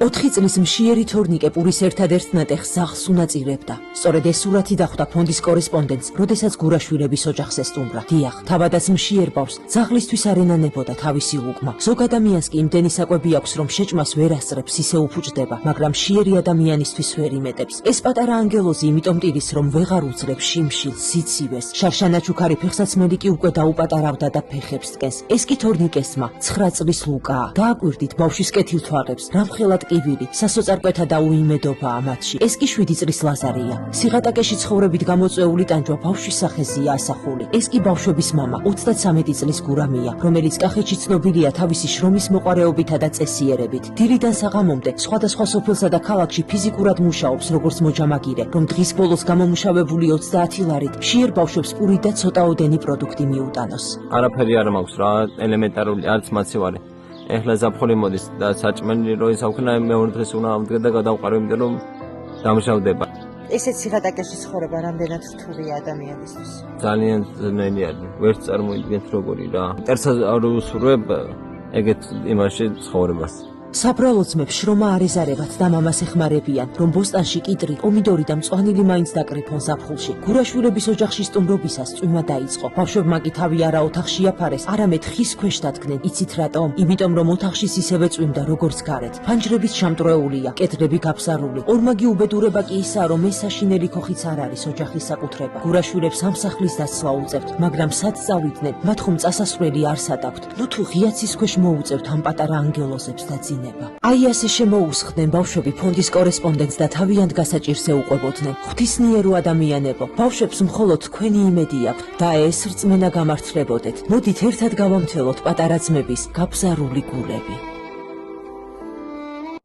4 წლის მშიერი თორნიკე პურის ერთადერთ ნატეხს ზახს უნაწირებდა. სწორედ ეს სურათი დახვდა ფონდის კორესპონდენტს, როდესაც გურაშვილების ოჯახს ესტუმრა. დიახ, თავადაც მშიერ ბავშვს ძაღლისთვის არ ენანებოდა თავისი ლუკმა. ზოგ ადამიანს კი იმდენი საკვები აქვს, რომ შეჭმას ვერ ასწრებს, ისე უფუჭდება, მაგრამ მშიერი ადამიანისთვის ვერ იმეტებს. ეს პატარა ანგელოზი იმიტომ ტირის, რომ ვეღარ უძლებს შიმშილს, სიცივეს. შარშანა ჩუქარი ფეხსაცმელი კი უკვე დაუპატარავდა და ფეხებს დგეს. ეს კი თორნიკესმა 9 წლის ლუკაა. დააკვირდით ბავშვის კეთილთვალებს, რამხელად კივილი, სასოწარკვეთა და უიმედობაა მათში. ეს კი 7 წლის ლაზარია. სიღატაკეში ცხოვრებით გამოწვეული ტანჯვა ბავშვის სახეზეა ასახული. ეს კი ბავშვების მამა, 33 წლის გურამია, რომელიც კახეთში ცნობილია თავისი შრომის მოყარეობითა და წესიერებით. დილიდან საღამომდე სხვადასხვა სოფელსა და ქალაქში ფიზიკურად მუშაობს, როგორც მოჯამაგირე, რომ დღის ბოლოს გამომუშავებული 30 ლარით მშიერ ბავშვებს პური და ცოტაოდენი პროდუქტი მიუტანოს. არაფერი არ მაქვს რა, ელემენტარული არც მაცივარი. ეხლა ზაფხული მოდის და საჭმელი რო ისავქნა მეორე დღეს უნდა ამდგე და გადავყარო, იმიტომ რომ დამშავდება. ესეც სიღატაკეში ცხოვრება რამდენად რთულია ადამიანისთვის. ძალიან ძნელი არის. ვერც წარმოიდგენთ როგორი რა. ტერსა არ უსურვებ ეგეთ იმაში ცხოვრებას. საბრალო ძმებს შრომა არ ეზარებათ და მამას ეხმარებიან, რომ ბოსტანში კიტრი, პომიდორი და მწვანილი მაინც დაკრიფონ ზაფხულში. გურაშვილების ოჯახში სტუმრობისას წვიმა დაიწყო. ბავშვებმა კი თავი არა ოთახში აფარეს, არამედ ხის ქვეშ დადგნენ. იცით რატომ? იმიტომ რომ ოთახშიც ისევე წვიმდა როგორც გარეთ. ფანჯრებით შამტვრეულია, კედლები გაფსარული. ორმაგი უბედურება კი ისაა, რომ ეს საშინელი ქოხიც არ არის ოჯახის საკუთრება. გურაშვილებს ამ სახლის დაცლა უწევთ, მაგრამ სად წავიდნენ? მათ ხომ წასასვლელი არ სადაქვთ. ნუ თუ ღიაცის ქვეშ მოუწევთ ამ პატარა ანგელოზებს და აი ასე შემოუსხდნენ ბავშვები ფონდის კორესპონდენტს და თავიანთ გასაჭირზე უყვებოდნენ. ღვთისმიერო ადამიანებო, ბავშვებს მხოლოდ თქვენი იმედი აქვთ და ეს რწმენა გამართლებოდეთ. მოდით ერთად გავამთელოთ პატარა ძმების გაბზარული გულები.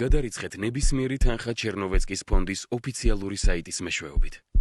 გადარიცხეთ ნებისმიერი თანხა ჩერნოვეცკის ფონდის ოფიციალური საიტის მეშვეობით.